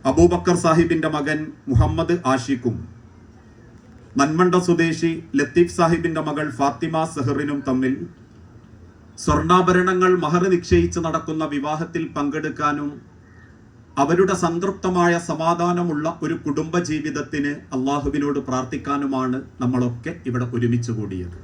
അബൂബക്കർ സാഹിബിന്റെ മകൻ മുഹമ്മദ് ആഷിഖും മൻമണ്ട സ്വദേശി ലത്തീഫ് സാഹിബിന്റെ മകൾ ഫാത്തിമ സെഹറിനും തമ്മിൽ സ്വർണ്ണാഭരണങ്ങൾ മഹർ നിശ്ചയിച്ച് നടക്കുന്ന വിവാഹത്തിൽ പങ്കെടുക്കാനും അവരുടെ സംതൃപ്തമായ സമാധാനമുള്ള ഒരു കുടുംബ ജീവിതത്തിന് അള്ളാഹുവിനോട് പ്രാർത്ഥിക്കാനുമാണ് നമ്മളൊക്കെ ഇവിടെ ഒരുമിച്ച് കൂടിയത്.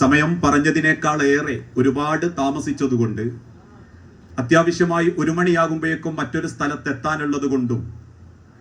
സമയം പറഞ്ഞതിനേക്കാൾ ഏറെ ഒരുപാട് താമസിച്ചതുകൊണ്ട് അത്യാവശ്യമായി 1 മണിയാകുമ്പോഴേക്കും മറ്റൊരു സ്ഥലത്തെത്താനുള്ളത് കൊണ്ടും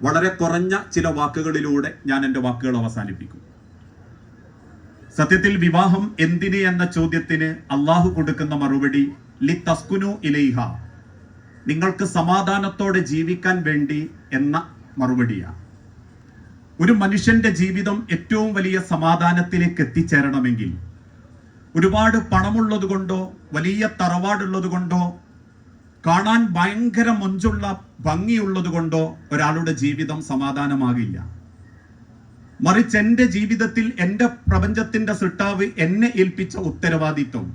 വളരെ കുറഞ്ഞ ചില വാക്കുകളിലൂടെ ഞാൻ എൻ്റെ വാക്കുകൾ അവസാനിപ്പിക്കും. സത്യത്തിൽ വിവാഹം എന്തിന് എന്ന ചോദ്യത്തിന് അള്ളാഹു കൊടുക്കുന്ന മറുപടി ലി തസ്കുനു ഇലൈഹ, നിങ്ങൾക്ക് സമാധാനത്തോടെ ജീവിക്കാൻ വേണ്ടി എന്ന മറുപടിയാണ്. ഒരു മനുഷ്യന്റെ ജീവിതം ഏറ്റവും വലിയ സമാധാനത്തിലേക്ക് എത്തിച്ചേരണമെങ്കിൽ ഒരുപാട് പണമുള്ളത് കൊണ്ടോ വലിയ തറവാടുള്ളത് കൊണ്ടോ കാണാൻ ഭയങ്കര മൊഞ്ചുള്ള ഭംഗിയുള്ളത് കൊണ്ടോ ഒരാളുടെ ജീവിതം സമാധാനമാകില്ല. മറിച്ച് എൻ്റെ ജീവിതത്തിൽ എൻ്റെ പ്രപഞ്ചത്തിന്റെ സൃഷ്ടാവ് എന്നെ ഏൽപ്പിച്ച ഉത്തരവാദിത്വം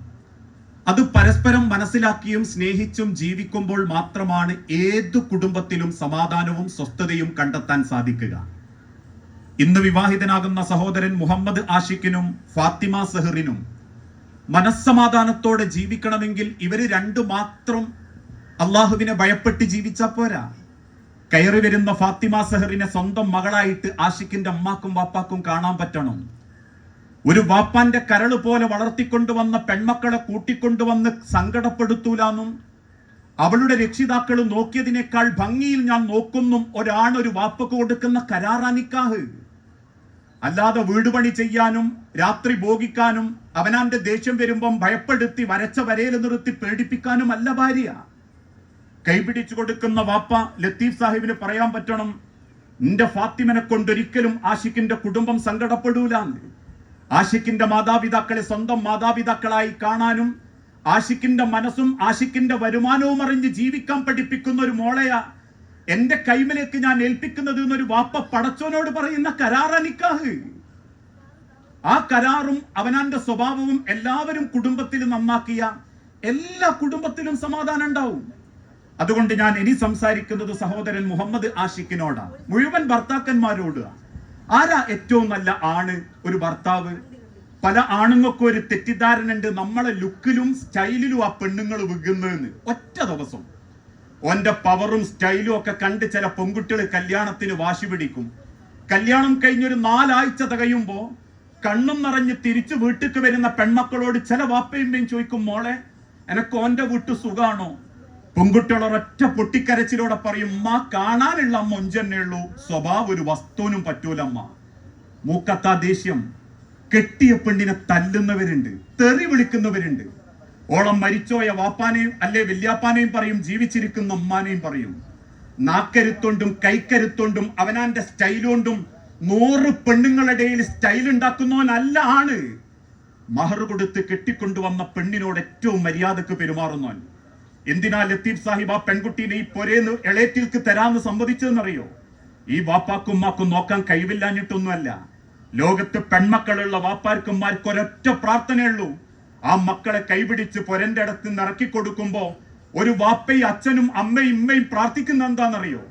അത് പരസ്പരം മനസ്സിലാക്കിയും സ്നേഹിച്ചും ജീവിക്കുമ്പോൾ മാത്രമാണ് ഏതു കുടുംബത്തിലും സമാധാനവും സ്വസ്ഥതയും കണ്ടെത്താൻ സാധിക്കുക. ഇന്ന് വിവാഹിതനാകുന്ന സഹോദരൻ മുഹമ്മദ് ആഷിഖിനും ഫാത്തിമ സെഹറിനും മനസ്സമാധാനത്തോടെ ജീവിക്കണമെങ്കിൽ ഇവര് രണ്ടു മാത്രം അള്ളാഹുവിനെ ഭയപ്പെട്ട് ജീവിച്ചാൽ പോരാ. കയറി വരുന്ന ഫാത്തിമ സെഹറിനെ സ്വന്തം മകളായിട്ട് ആഷിഖിന്റെ അമ്മാക്കും വാപ്പാക്കും കാണാൻ പറ്റണം. ഒരു വാപ്പാന്റെ കരള് പോലെ വളർത്തിക്കൊണ്ടുവന്ന പെൺമക്കളെ കൂട്ടിക്കൊണ്ടുവന്ന് സങ്കടപ്പെടുത്തൂലെന്നും അവളുടെ രക്ഷിതാക്കൾ നോക്കിയതിനേക്കാൾ ഭംഗിയിൽ ഞാൻ നോക്കുന്നും ഒരാണൊരു വാപ്പക്ക് കൊടുക്കുന്ന കരാറാനിക്കാഹ്. അല്ലാതെ വീടുപണി ചെയ്യാനും രാത്രി ഭോഗിക്കാനും അവനാന്റെ ദേഷ്യം വരുമ്പം ഭയപ്പെടുത്തി വരച്ച വരയിൽ നിർത്തി പേടിപ്പിക്കാനും അല്ല ഭാര്യ. കൈപിടിച്ചു കൊടുക്കുന്ന വാപ്പ ലത്തീഫ് സാഹിബിന് പറയാൻ പറ്റണം, നിന്റെ ഫാത്തിമനെ കൊണ്ടൊരിക്കലും ആഷിഖിന്റെ കുടുംബം സങ്കടപ്പെടൂലാന്ന്. ആഷിഖിന്റെ മാതാപിതാക്കളെ സ്വന്തം മാതാപിതാക്കളായി കാണാനും ആഷിഖിന്റെ മനസ്സും ആഷിഖിന്റെ വരുമാനവും അറിഞ്ഞ് ജീവിക്കാൻ പഠിപ്പിക്കുന്ന ഒരു മോളെയാ എന്റെ കൈമലേക്ക് ഞാൻ ഏൽപ്പിക്കുന്നത് എന്നൊരു വാപ്പ പടച്ചോനോട് പറയുന്ന കരാറനിക്കാഹ്. ആ കരാറും അവനാന്റെ സ്വഭാവവും എല്ലാവരും കുടുംബത്തിൽ നന്നാക്കിയ എല്ലാ കുടുംബത്തിലും സമാധാനം ഉണ്ടാവും. അതുകൊണ്ട് ഞാൻ ഇനി സംസാരിക്കുന്നത് സഹോദരൻ മുഹമ്മദ് ആഷിഖിനോടാ, മുഴുവൻ ഭർത്താക്കന്മാരോട്. ആരാ ഏറ്റവും നല്ല ആണ് ഒരു ഭർത്താവ്? പല ആണുങ്ങൾക്കും ഒരു തെറ്റിദ്ധാരണ ഉണ്ട്, നമ്മളെ ലുക്കിലും സ്റ്റൈലിലും ആ പെണ്ണുങ്ങൾ വികുന്നതെന്ന്. ഒറ്റ ദിവസം ഓന്റെ പവറും സ്റ്റൈലും ഒക്കെ കണ്ട് ചില പെൺകുട്ടികൾ കല്യാണത്തിന് വാശി പിടിക്കും. കല്യാണം കഴിഞ്ഞൊരു 4 ആഴ്ച തികയുമ്പോ കണ്ണും നിറഞ്ഞ് തിരിച്ചു വീട്ടിക്ക് വരുന്ന പെൺമക്കളോട് ചില വാപ്പയും ചോദിക്കും, മോളെ എനക്ക് ഓന്റെ വീട്ടു സുഖാണോ? പെൺകുട്ടികൾ ഒരൊറ്റ പൊട്ടിക്കരച്ചിലൂടെ പറയും, അമ്മ കാണാനുള്ള മൊഞ്ചന്നെ ഉള്ളൂ, സ്വഭാവം ഒരു വസ്തുവിനും പറ്റൂലമ്മ. മൂക്കത്താ ദേഷ്യം. കെട്ടിയ പെണ്ണിനെ തല്ലുന്നവരുണ്ട്, തെറി വിളിക്കുന്നവരുണ്ട്. ഓളം മരിച്ചോയ വാപ്പാനെയും അല്ലെ വല്യാപ്പാനെയും പറയും, ജീവിച്ചിരിക്കുന്ന ഉമ്മാനെയും പറയും. നാക്കരുത്തോണ്ടും കൈക്കരുത്തോണ്ടും അവനാന്റെ സ്റ്റൈലുകൊണ്ടും 100 പെണ്ണുങ്ങളുടെ സ്റ്റൈൽ ഉണ്ടാക്കുന്നവനല്ല ആണ്. മഹർ കൊടുത്ത് കെട്ടിക്കൊണ്ടുവന്ന പെണ്ണിനോട് ഏറ്റവും മര്യാദക്ക് പെരുമാറുന്നവൻ. എന്തിനാ ലത്തീഫ് സാഹിബ് ആ പെൺകുട്ടീനെ ഈ പൊരേന്ന് എളേറ്റിൽക്ക് തരാന്ന് സമ്മതിച്ചതെന്നറിയോ? ഈ വാപ്പാക്കും ഉമ്മാക്കും നോക്കാൻ കഴിവില്ലാഞ്ഞിട്ടൊന്നുമല്ല. ലോകത്ത് പെൺമക്കളുള്ള വാപ്പാർക്കുമാർക്ക് ഒരൊറ്റ പ്രാർത്ഥനയുള്ളൂ, ആ മക്കളെ കൈപിടിച്ച് പൊരന്റെ അടുത്ത് നിറക്കി കൊടുക്കുമ്പോ ഒരു വാപ്പയും അച്ഛനും അമ്മയും ഇമ്മയും പ്രാർത്ഥിക്കുന്ന എന്താണെന്നറിയോ?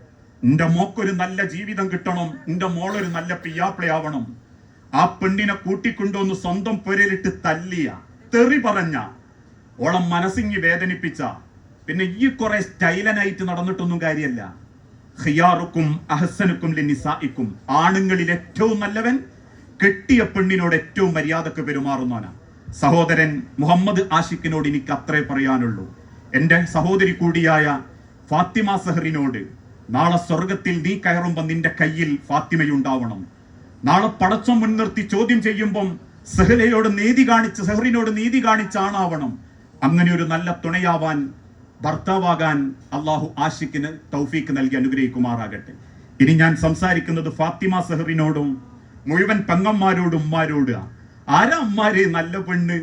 എന്റെ മോക്കൊരു നല്ല ജീവിതം കിട്ടണം, എന്റെ മോളൊരു നല്ല പിയാപ്പിളയാവണം. ആ പെണ്ണിനെ കൂട്ടിക്കൊണ്ടുവന്ന് സ്വന്തം പൊരയിലിട്ട് തല്ലിയ, തെറി പറഞ്ഞ, ഓളം മനസ്സിങ്ങി വേദനിപ്പിച്ച, പിന്നെ ഈ കുറെ സ്റ്റൈലനായിട്ട് നടന്നിട്ടൊന്നും കാര്യമല്ല. ഖിയാറുക്കും അഹ്സനുക്കും ലിനിസാഇക്കും, ആണുങ്ങളിൽ ഏറ്റവും നല്ലവൻ കെട്ടിയ പെണ്ണിനോട് ഏറ്റവും മര്യാദക്ക് പെരുമാറുന്നവനാ. സഹോദരൻ മുഹമ്മദ് ആഷിഖിനോട് എനിക്ക് അത്രേ പറയാനുള്ളൂ. എൻ്റെ സഹോദരി കൂടിയായ ഫാത്തിമ സെഹറിനോട്, നാളെ സ്വർഗത്തിൽ നീ കയറുമ്പോൾ നിന്റെ കയ്യിൽ ഫാത്തിമയുണ്ടാവണം. നാളെ പടച്ചം മുൻനിർത്തി ചോദ്യം ചെയ്യുമ്പം സെഹറിനോട് നീതി കാണിച്ച ആണാവണം. അങ്ങനെ ഒരു നല്ല തുണയാവാൻ, ഭർത്താവാകാൻ അള്ളാഹു ആഷിഖിന് തൗഫീക്ക് നൽകി അനുഗ്രഹിക്കുമാറാകട്ടെ. ഇനി ഞാൻ സംസാരിക്കുന്നത് ഫാത്തിമ സെഹറിനോടും മുഴുവൻ പെങ്ങന്മാരോടും ഉമ്മാരോട്. ആരാ അമ്മാരെ നല്ല പെണ്ണ്?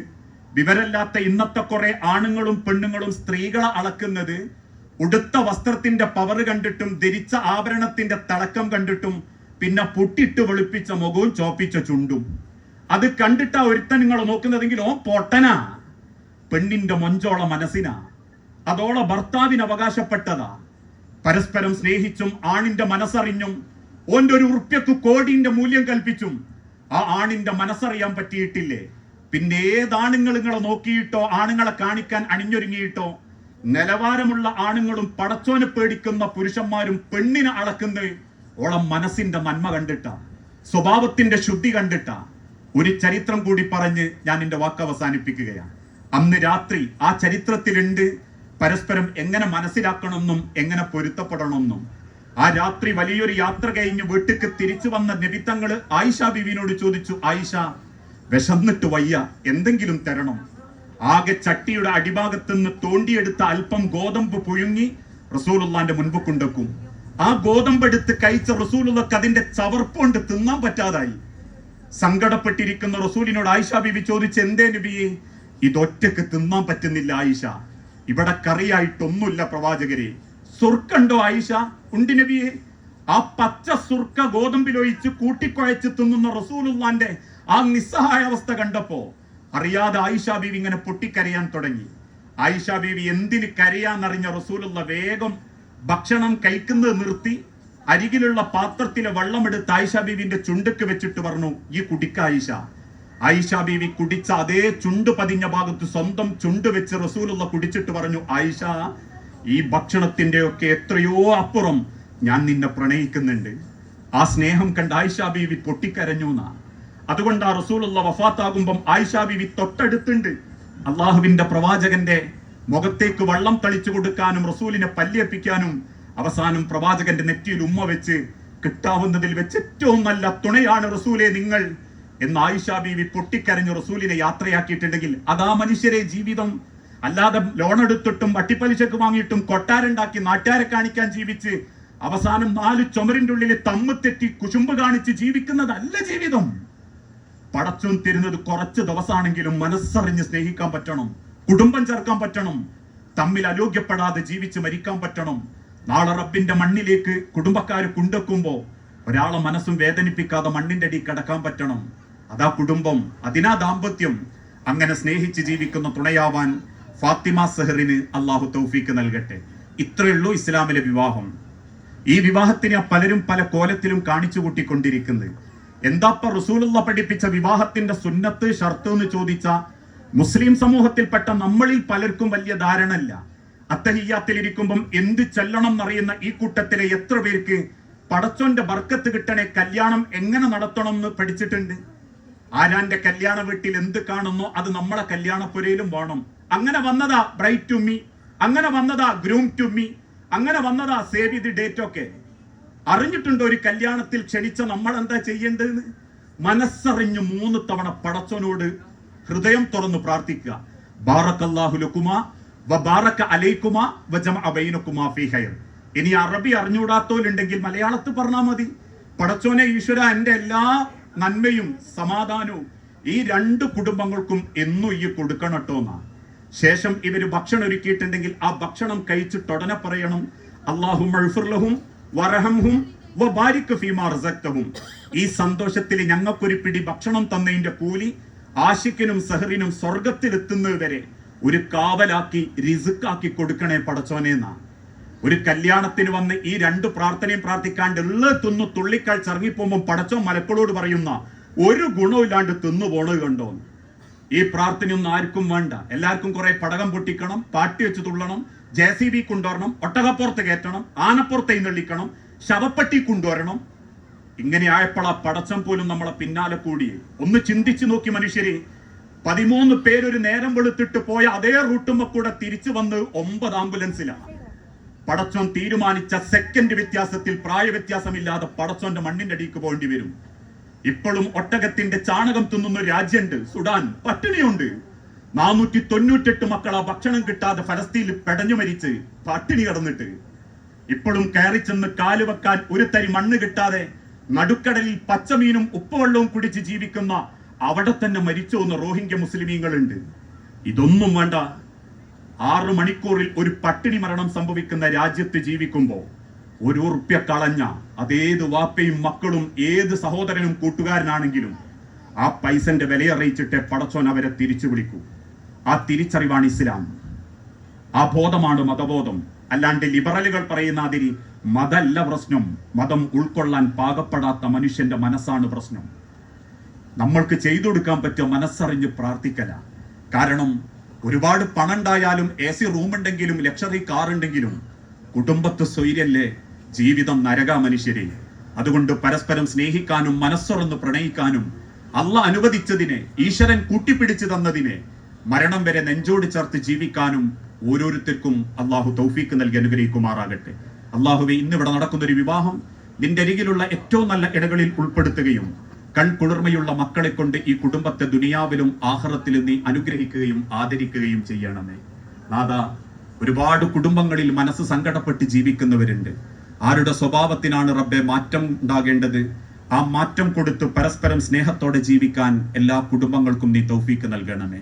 വിവരമില്ലാത്ത ഇന്നത്തെ കുറെ ആണുങ്ങളും പെണ്ണുങ്ങളും സ്ത്രീകളെ അളക്കുന്നത് ഉടുത്ത വസ്ത്രത്തിന്റെ പവർ കണ്ടിട്ടും ധരിച്ച ആഭരണത്തിന്റെ തിളക്കം കണ്ടിട്ടും പിന്നെ പൊട്ടിട്ട് വെളുപ്പിച്ച മുഖവും ചോപ്പിച്ച ചുണ്ടും. അത് കണ്ടിട്ടാ ഒരുത്തൻ നിങ്ങൾ നോക്കുന്നതെങ്കിൽ ഓ പൊട്ടനാ. പെണ്ണിന്റെ മൊഞ്ചോള മനസ്സിനാ, അതോളെ ഭർത്താവിന് അവകാശപ്പെട്ടതാ. പരസ്പരം സ്നേഹിച്ചും ആണിന്റെ മനസ്സറിഞ്ഞും ഓന്റെ ഒരു ഉറുപ്പ്യക്ക് കോടിന്റെ മൂല്യം കൽപ്പിച്ചും ആ ആണിന്റെ മനസ്സറിയാൻ പറ്റിയിട്ടില്ലേ? പിന്നെ ഏതാണുങ്ങൾ നിങ്ങളെ നോക്കിയിട്ടോ ആണുങ്ങളെ കാണിക്കാൻ അണിഞ്ഞൊരുങ്ങിയിട്ടോ നിലവാരമുള്ള ആണുങ്ങളും പടച്ചോനെ പേടിക്കുന്ന പുരുഷന്മാരും പെണ്ണിനെ അളക്കുന്നത് ഓളം മനസ്സിന്റെ നന്മ കണ്ടിട്ടാ, സ്വഭാവത്തിന്റെ ശുദ്ധി കണ്ടിട്ടാ. ഒരു ചരിത്രം കൂടി പറഞ്ഞ് ഞാൻ എന്റെ വാക്ക് അവസാനിപ്പിക്കുകയാണ്. അന്ന് രാത്രി ആ ചരിത്രത്തിലുണ്ട് പരസ്പരം എങ്ങനെ മനസ്സിലാക്കണമെന്നും എങ്ങനെ പൊരുത്തപ്പെടണമെന്നും. ആ രാത്രി വലിയൊരു യാത്ര കഴിഞ്ഞ് വീട്ടിക്ക് തിരിച്ചു വന്ന നബിത്തങ്ങള് ആയിഷ ബീവിനോട് ചോദിച്ചു, ആയിഷ, വിശന്നിട്ട് വയ്യ, എന്തെങ്കിലും തരണം. ആകെ ചട്ടിയുടെ അടിഭാഗത്ത് നിന്ന് തോണ്ടിയെടുത്ത അല്പം ഗോതമ്പ് പുഴുങ്ങി റസൂലുള്ളാന്റെ മുൻപ് കൊണ്ടുവെക്കും. ആ ഗോതമ്പ് എടുത്ത് കഴിച്ച റസൂലുള്ളക്ക് അതിന്റെ ചവർപ്പുകൊണ്ട് തിന്നാൻ പറ്റാതായി. സങ്കടപ്പെട്ടിരിക്കുന്ന റസൂലിനോട് ആയിഷ ബീവി ചോദിച്ച്, എന്തേ നബിയെ, ഇതൊറ്റക്ക് തിന്നാൻ പറ്റുന്നില്ല ആയിഷ, ഇവിടെ കറിയായിട്ടൊന്നുമില്ല പ്രവാചകരെ. സുർക്കുണ്ടോ ആയിഷ? ഉണ്ട് നബിയെ. ആ പച്ച സുർക്ക ഗോതമ്പിലൊഴിച്ച് കൂട്ടിക്കുഴച്ച് തിന്നുന്ന റസൂലുള്ളാന്റെ ആ നിസ്സഹായ അവസ്ഥ കണ്ടപ്പോ അറിയാതെ ആയിഷ ബീവി ഇങ്ങനെ പൊട്ടിക്കരയാൻ തുടങ്ങി. ആയിഷ ബീവി എന്തിന് കരയാന്നറിഞ്ഞ റസൂലുള്ള വേഗം ഭക്ഷണം കഴിക്കുന്നത് നിർത്തി അരികിലുള്ള പാത്രത്തിലെ വെള്ളമെടുത്ത് ആയിഷ ബീവിന്റെ ചുണ്ടുക്ക് വെച്ചിട്ട് പറഞ്ഞു, ഈ കുടിക്ക ആയിഷ. ആയിഷ ബീവി കുടിച്ച അതേ ചുണ്ട് പതിഞ്ഞ ഭാഗത്ത് സ്വന്തം ചുണ്ട് വെച്ച് റസൂലുള്ള കുടിച്ചിട്ട് പറഞ്ഞു, ആയിഷ, ഈ ഭക്ഷണത്തിന്റെ ഒക്കെ എത്രയോ അപ്പുറം ഞാൻ നിന്നെ പ്രണയിക്കുന്നുണ്ട്. ആ സ്നേഹം കണ്ട് ആയിഷ ബീവി പൊട്ടിക്കരഞ്ഞു എന്നാ. അതുകൊണ്ട് ആ റസൂലുള്ള വഫാത്താകുമ്പം ആയിഷ ബീവി തൊട്ടടുത്തുണ്ട്. അള്ളാഹുവിന്റെ പ്രവാചകന്റെ മുഖത്തേക്ക് വെള്ളം തളിച്ചു കൊടുക്കാനും റസൂലിനെ പല്ലിയപ്പിക്കാനും അവസാനം പ്രവാചകന്റെ നെറ്റിയിൽ ഉമ്മ വെച്ച് കിട്ടാവുന്നതിൽ വെച്ച് ഏറ്റവും നല്ല തുണയാണ് റസൂലെ നിങ്ങൾ എന്ന് ആയിഷ ബീവി പൊട്ടിക്കരഞ്ഞു റസൂലിനെ യാത്രയാക്കിയിട്ടുണ്ടെങ്കിൽ അതാ മനുഷ്യരെ ജീവിതം. അല്ലാതെ ലോൺ എടുത്തിട്ടും വട്ടിപ്പലിശക്ക് വാങ്ങിയിട്ടും കൊട്ടാരുണ്ടാക്കി നാട്ടുകാരെ കാണിക്കാൻ ജീവിച്ച് അവസാനം 4 ചുമരിന്റെ ഉള്ളിൽ തമ്മ് തെറ്റി കുശുമ്പ് കാണിച്ച് ജീവിക്കുന്നതല്ല ജീവിതം. പടച്ചോൻ തരുന്നത് കുറച്ച് ദിവസമാണെങ്കിലും മനസ്സറിഞ്ഞ് സ്നേഹിക്കാൻ പറ്റണം, കുടുംബം ചേർക്കാൻ പറ്റണം, തമ്മിൽ അലോഗ്യപ്പെടാതെ ജീവിച്ച് മരിക്കാൻ പറ്റണം. നാളെ റബ്ബിന്റെ മണ്ണിലേക്ക് കുടുംബക്കാര് കൊണ്ടുവെക്കുമ്പോ ഒരാളെ മനസ്സും വേദനിപ്പിക്കാതെ മണ്ണിന്റെ അടി കിടക്കാൻ പറ്റണം. അതാ കുടുംബം, അതിനാ ദാമ്പത്യം. അങ്ങനെ സ്നേഹിച്ച് ജീവിക്കുന്ന തുണയാവാൻ ഫാത്തിമ സെഹറിന് അള്ളാഹു തൗഫീക്ക് നൽകട്ടെ. ഇത്രയുള്ളൂ ഇസ്ലാമിലെ വിവാഹം. ഈ വിവാഹത്തിനെ പലരും പല കോലത്തിലും കാണിച്ചു കൂട്ടിക്കൊണ്ടിരിക്കുന്നത്. എന്താപ്പ റസൂലുള്ള പഠിപ്പിച്ച വിവാഹത്തിന്റെ സുന്നത്ത് ഷർത്ത് എന്ന് ചോദിച്ച മുസ്ലിം സമൂഹത്തിൽപ്പെട്ട നമ്മളിൽ പലർക്കും വലിയ ധാരണ ഇല്ല. അത്തഹിയ്യാത്തിലിരിക്കുമ്പം എന്ത് ചെല്ലണം എന്നറിയുന്ന ഈ കൂട്ടത്തിലെ എത്ര പേർക്ക് പടച്ചോന്റെ ബർക്കത്ത് കിട്ടണേ കല്യാണം എങ്ങനെ നടത്തണം എന്ന് പഠിച്ചിട്ടുണ്ട്? ആരാന്റെ കല്യാണ വീട്ടിൽ എന്ത് കാണുന്നോ അത് നമ്മളെ കല്യാണപ്പുരയിലും വേണം. അങ്ങനെ വന്നതാ ബ്രൈറ്റ് ടു മീ, അങ്ങനെ വന്നതാ ഗ്രൂം ടു മീ, അങ്ങനെ വന്നതാ സേവ് ദി ഡേറ്റ് ഒക്കെ. അറിഞ്ഞിട്ടുണ്ടോ ഒരു കല്യാണത്തിൽ ക്ഷണിച്ച നമ്മൾ എന്താ ചെയ്യേണ്ടതെന്ന്? മനസ്സറിഞ്ഞ് 3 തവണ പടച്ചോനോട് ഹൃദയം തുറന്ന് പ്രാർത്ഥിക്കുക. ബാറക്കല്ലാഹു ലക്കുമാ വ ബാറക അലൈക്കുമാ വ ജമഅ ബൈനകുമാ ഫീ ഖൈർ. ഇനി അറബി അറിഞ്ഞുകൂടാത്തോലുണ്ടെങ്കിൽ മലയാളത്തിൽ പറഞ്ഞാൽ മതി. പടച്ചോനെ ഈശ്വര, എന്റെ എല്ലാ നന്മയും സമാധാനവും ഈ 2 കുടുംബങ്ങൾക്കും എന്നും ഈ കൊടുക്കണട്ടോ എന്നാ. ശേഷം ഇവര് ഭക്ഷണം ഒരുക്കിയിട്ടുണ്ടെങ്കിൽ ആ ഭക്ഷണം കഴിച്ചിട്ട് ഉടനെ പറയണം, അല്ലാഹുമ്മ ഇഗ്ഫിർ ലഹും വറഹംഹും വബാരിക് ഫീമാ റസഖ്തഹും. ഈ സന്തോഷത്തിൽ ഞങ്ങൾക്കൊരു പിടി ഭക്ഷണം തന്നതിന്റെ കൂലി ആശിക്കിനും സഹറിനും സ്വർഗത്തിലെത്തുന്നത് വരെ ഒരു കാവലാക്കി റിസ്ക്കാക്കി കൊടുക്കണേ പടച്ചോനെന്നാ. ഒരു കല്യാണത്തിന് വന്ന് ഈ 2 പ്രാർത്ഥനയും പ്രാർത്ഥിക്കാണ്ട് തിന്നു തുള്ളിക്കാൾ ചറങ്ങിപ്പോകുമ്പോൾ പടച്ചോൻ മലക്കളോട് പറയുന്ന ഒരു ഗുണമില്ലാണ്ട് തിന്നു പോണത് കണ്ടോ. ഈ പ്രാർത്ഥനയൊന്നും ആർക്കും വേണ്ട. എല്ലാവർക്കും കുറെ പടകം പൊട്ടിക്കണം, പാട്ടി വെച്ച് തുള്ളണം, JCB കൊണ്ടുവരണം, ഒട്ടകപ്പുറത്ത് കയറ്റണം, ആനപ്പുറത്ത് എഴുന്നള്ളിക്കണം, ശവപ്പെട്ടി കൊണ്ടുവരണം. ഇങ്ങനെ ആയപ്പോഴാ പടച്ചം പോലും നമ്മളെ പിന്നാലെ കൂടി. ഒന്ന് ചിന്തിച്ചു നോക്കി മനുഷ്യരെ, 13 പേരൊരു നേരം വെളുത്തിട്ട് പോയ അതേ റൂട്ടുമ്പോ കൂടെ തിരിച്ചു വന്ന് 9 ആംബുലൻസിലാണ്. പടച്ചോൻ തീരുമാനിച്ച സെക്കൻഡ് വ്യത്യാസത്തിൽ പ്രായ വ്യത്യാസമില്ലാതെ പടച്ചോന്റെ മണ്ണിന്റെ അടിക്ക് പോകേണ്ടി വരും. ഇപ്പോഴും ഒട്ടകത്തിന്റെ ചാണകം തിന്നുന്ന രാജ്യമുണ്ട് സുഡാൻ, പട്ടിണിയുണ്ട്. 498 മക്കളാ ഭക്ഷണം കിട്ടാതെ ഫലസ്തീനിൽ പെടഞ്ഞു മരിച്ച് പട്ടിണി കിടന്നിട്ട്. ഇപ്പോഴും കയറി ചെന്ന് കാല് വെക്കാൻ ഒരു തരി മണ്ണ് കിട്ടാതെ നടുക്കടലിൽ പച്ചമീനും ഉപ്പുവെള്ളവും കുടിച്ച് ജീവിക്കുന്ന അവിടെ തന്നെ മരിച്ചു വന്ന റോഹിംഗ്യ മുസ്ലിമീങ്ങളുണ്ട്. ഇതൊന്നും വേണ്ട. 6 മണിക്കൂറിൽ ഒരു പട്ടിണി മരണം സംഭവിക്കുന്ന രാജ്യത്ത് ജീവിക്കുമ്പോ ₹1 കളഞ്ഞ അതേത് വാപ്പയും മക്കളും ഏത് സഹോദരനും കൂട്ടുകാരനാണെങ്കിലും ആ പൈസന്റെ വിലയറിയിച്ചിട്ട് പടച്ചോൻ അവരെ തിരിച്ചു വിളിക്കൂ. ആ തിരിച്ചറിവാണ് ഇസ്ലാം. ആ ബോധമാണ് മതബോധം. അല്ലാണ്ട് ലിബറലുകൾ പറയുന്ന അതിരി മതമല്ല പ്രശ്നം, മതം ഉൾക്കൊള്ളാൻ പാകപ്പെടാത്ത മനുഷ്യന്റെ മനസ്സാണ് പ്രശ്നം. നമ്മൾക്ക് ചെയ്തു കൊടുക്കാൻ പറ്റിയ മനസ്സറിഞ്ഞ് പ്രാർത്ഥിക്കല. കാരണം ഒരുപാട് പണം ഉണ്ടായാലും AC റൂമുണ്ടെങ്കിലും ലക്ഷറി കാർ ഉണ്ടെങ്കിലും കുടുംബത്ത് സ്വൈര്യല്ലേ, ജീവിതം നരക മനുഷ്യരെ. അതുകൊണ്ട് പരസ്പരം സ്നേഹിക്കാനും മനസ്സുറന്ന് പ്രണയിക്കാനും അള്ളാഹ് അനുവദിച്ചതിനെ, ഈശ്വരൻ കൂട്ടിപ്പിടിച്ചു തന്നതിനെ മരണം വരെ നെഞ്ചോട് ചേർത്ത് ജീവിക്കാനും ഓരോരുത്തർക്കും അള്ളാഹു തൗഫീക്ക് നൽകി അനുഗ്രഹിക്കുമാറാകട്ടെ. അള്ളാഹുവെ, ഇന്നിവിടെ നടക്കുന്ന ഒരു വിവാഹം നിന്റെ അരികിലുള്ള ഏറ്റവും നല്ല ഇടകളിൽ ഉൾപ്പെടുത്തുകയും കൺകുളിർമയുള്ള മക്കളെ കൊണ്ട് ഈ കുടുംബത്തെ ദുനിയാവിലും ആഖിറത്തിലും നീ അനുഗ്രഹിക്കുകയും ആദരിക്കുകയും ചെയ്യണമേ. നാഥാ, ഒരുപാട് കുടുംബങ്ങളിൽ മനസ്സ് സങ്കടപ്പെട്ട് ജീവിക്കുന്നവരുണ്ട്. ആരുടെ സ്വഭാവത്തിനാണ് റബ്ബെ മാറ്റം ഉണ്ടാകേണ്ടത്? ആ മാറ്റം കൊടുത്ത് പരസ്പരം സ്നേഹത്തോടെ ജീവിക്കാൻ എല്ലാ കുടുംബങ്ങൾക്കും നീ തൗഫീക്ക് നൽകണമേ.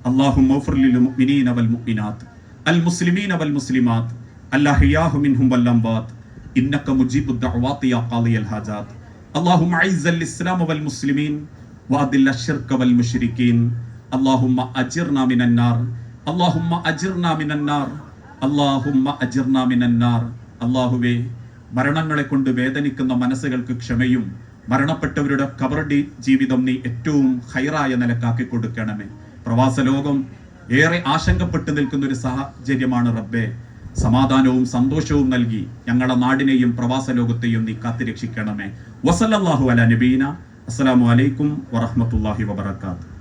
അല്ലാഹുമ്മ ഗ്ഫിർ ലിൽ മുഅ്മിനീന വൽ മുഅ്മിനാത്ത് അൽ മുസ്ലിമീന വൽ മുസ്ലിമാത്ത് അൽഅഹ്യാഹു മിൻഹും വൽ അംവാത്ത് ഇന്നക മുജീബുദ് ദഅവാതി യാ ഖാദിയൽ ഹാജാത്ത്. അല്ലാഹുമ്മ അഇസ്സൽ ഇസ്ലാമ വൽ മുസ്ലിമീൻ വഅദിൽ അശ്ശിർക വൽ മുശ്രിക്കീൻ. അല്ലാഹുമ്മ അജിർനാ മിനൻ നാർ. അല്ലാഹുമ്മ അജിർനാ മിനൻ നാർ. അല്ലാഹുമ്മ അജിർനാ മിനൻ നാർ. അല്ലാഹുവേ, മരണങ്ങളെ കൊണ്ട് വേദനിക്കുന്ന മനസ്സുകൾക്ക് ക്ഷമയും മരണപ്പെട്ടവരുടെ ഖബറടി ജീവിതം നീ ഏറ്റവും ഹൈറായ നിലക്കാക്കി കൊടുക്കണമേ. പ്രവാസ ലോകം ഏറെ ആശങ്കപ്പെട്ട് നിൽക്കുന്ന ഒരു സാഹചര്യമാണ് റബ്ബേ. സമാധാനവും സന്തോഷവും നൽകി ഞങ്ങളുടെ നാടിനെയും പ്രവാസ ലോകത്തെയും നീ കാത്തുരക്ഷിക്കണമേ. വസല്ലല്ലാഹു അലാ നബീന. അസ്സലാമു അലൈക്കും വറഹ്മത്തുള്ളാഹി വബറകാതുഹു.